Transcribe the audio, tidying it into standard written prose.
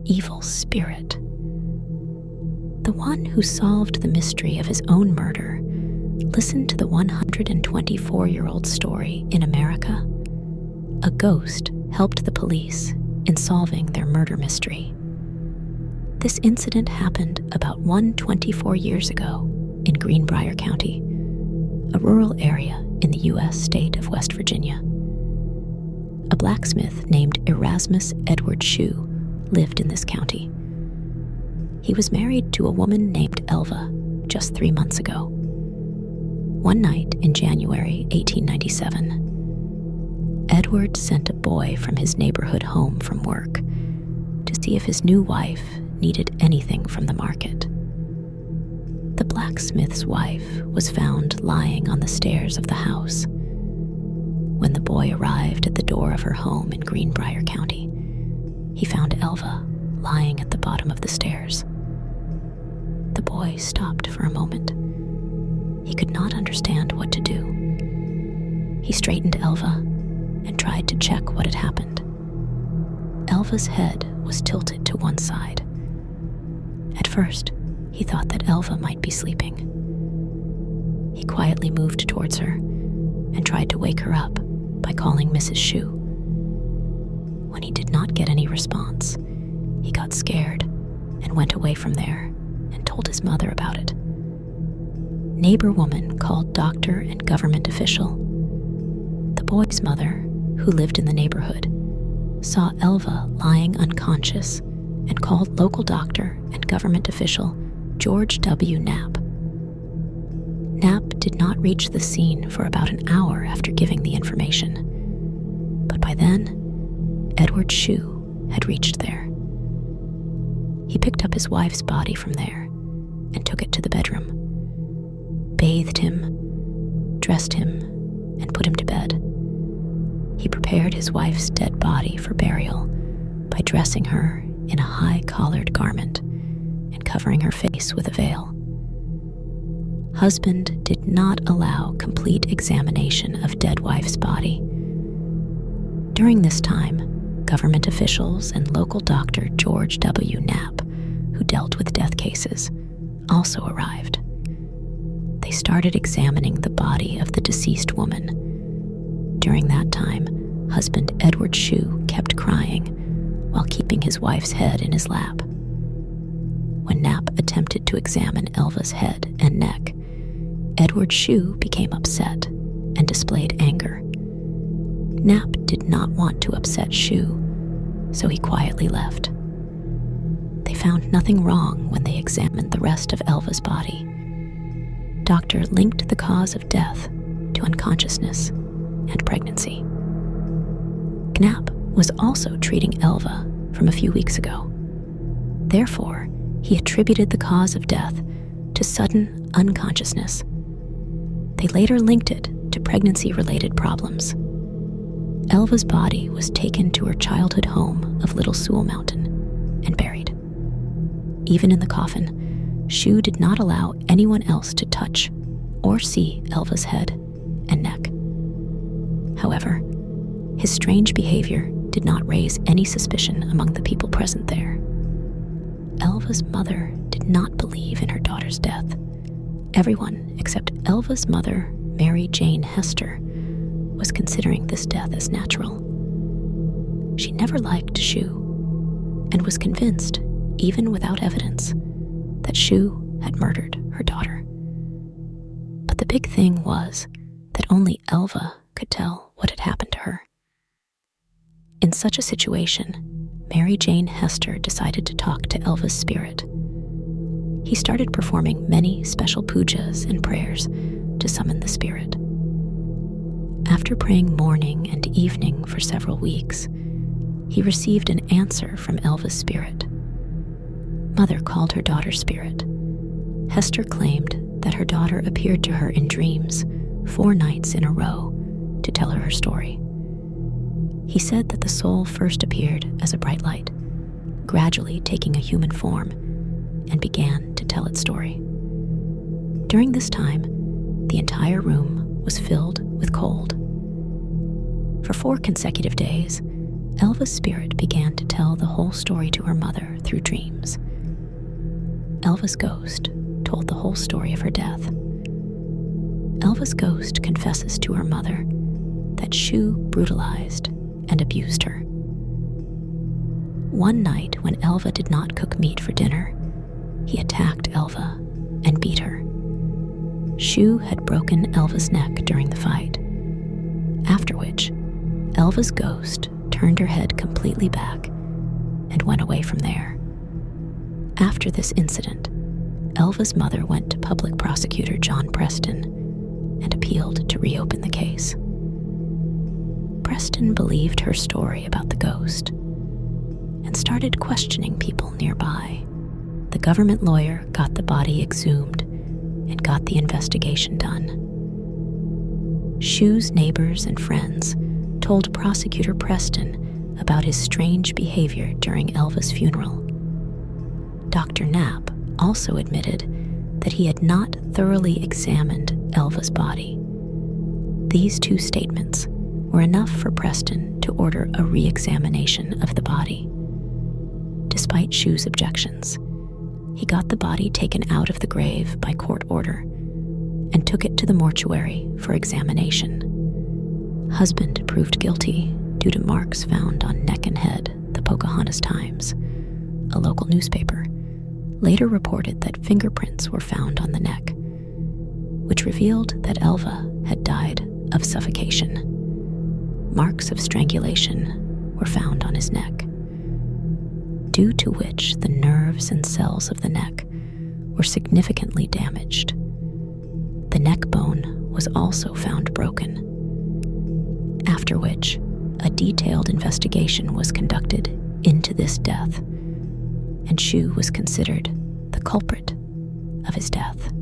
evil spirit. The one who solved the mystery of his own murder listened to the 124-year-old story in America. A ghost helped the police in solving their murder mystery. This incident happened about 124 years ago in Greenbrier County, a rural area in the U.S. state of West Virginia. A blacksmith named Erasmus Edward Shue lived in this county. He was married to a woman named Elva just 3 months ago. One night in January 1897, Edward sent a boy from his neighborhood home from work to see if his new wife needed anything from the market. The blacksmith's wife was found lying on the stairs of the house. When the boy arrived at the door of her home in Greenbrier County, he found Elva lying at the bottom of the stairs. The boy stopped for a moment. He could not understand what to do. He straightened Elva and tried to check what had happened. Elva's head was tilted to one side. At first, he thought that Elva might be sleeping. He quietly moved towards her and tried to wake her up by calling Mrs. Shue. When he did not get any response, he got scared and went away from there and told his mother about it. Neighbor woman called doctor and government official. The boy's mother, who lived in the neighborhood, saw Elva lying unconscious and called local doctor and government official George W. Knapp. Knapp did not reach the scene for about an hour after giving the information, but by then, Edward Shue had reached there. He picked up his wife's body from there and took it to the bedroom, bathed him, dressed him, and put him to bed. He prepared his wife's dead body for burial by dressing her in a high-collared garment and covering her face with a veil. Husband did not allow complete examination of dead wife's body. During this time, government officials and local doctor George W. Knapp, who dealt with death cases, also arrived. They started examining the body of the deceased woman. During that time, husband Edward Shue kept crying while keeping his wife's head in his lap. When Knapp attempted to examine Elva's head and neck, Edward Shue became upset and displayed anger. Knapp did not want to upset Shue, so he quietly left. They found nothing wrong when they examined the rest of Elva's body. Doctor linked the cause of death to unconsciousness and pregnancy. Knapp was also treating Elva from a few weeks ago. Therefore, he attributed the cause of death to sudden unconsciousness. They later linked it to pregnancy-related problems. Elva's body was taken to her childhood home of Little Sewell Mountain and buried. Even in the coffin, Shue did not allow anyone else to touch or see Elva's head and neck. However, his strange behavior did not raise any suspicion among the people present there. Elva's mother did not believe in her daughter's death. Everyone except Elva's mother, Mary Jane Hester, was considering this death as natural. She never liked Shue and was convinced, even without evidence, that Shue had murdered her daughter. But the big thing was that only Elva could tell what had happened to her. In such a situation, Mary Jane Hester decided to talk to Elva's spirit. He started performing many special pujas and prayers to summon the spirit. After praying morning and evening for several weeks, he received an answer from Elva's spirit. Mother called her daughter's spirit. Hester claimed that her daughter appeared to her in dreams 4 nights in a row to tell her story. He said that the soul first appeared as a bright light, gradually taking a human form, and began to tell its story. During this time, the entire room was filled with cold. For 4 consecutive days, Elva's spirit began to tell the whole story to her mother through dreams. Elva's ghost told the whole story of her death. Elva's ghost confesses to her mother that Shu brutalized and abused her. One night when Elva did not cook meat for dinner, he attacked Elva and beat her. Shu had broken Elva's neck during the fight, after which Elva's ghost turned her head completely back and went away from there. After this incident, Elva's mother went to public prosecutor John Preston and appealed to reopen the case. Preston believed her story about the ghost and started questioning people nearby. The government lawyer got the body exhumed and got the investigation done. Shu's neighbors and friends told prosecutor Preston about his strange behavior during Elva's funeral. Dr. Knapp also admitted that he had not thoroughly examined Elva's body. These two statements were enough for Preston to order a re-examination of the body. Despite Shu's objections, he got the body taken out of the grave by court order and took it to the mortuary for examination. Husband proved guilty due to marks found on neck and head. The Pocahontas Times, a local newspaper, later reported that fingerprints were found on the neck, which revealed that Elva had died of suffocation. Marks of strangulation were found on his neck, due to which the nerves and cells of the neck were significantly damaged. The neck bone was also found broken, after which a detailed investigation was conducted into this death, and Shu was considered the culprit of his death.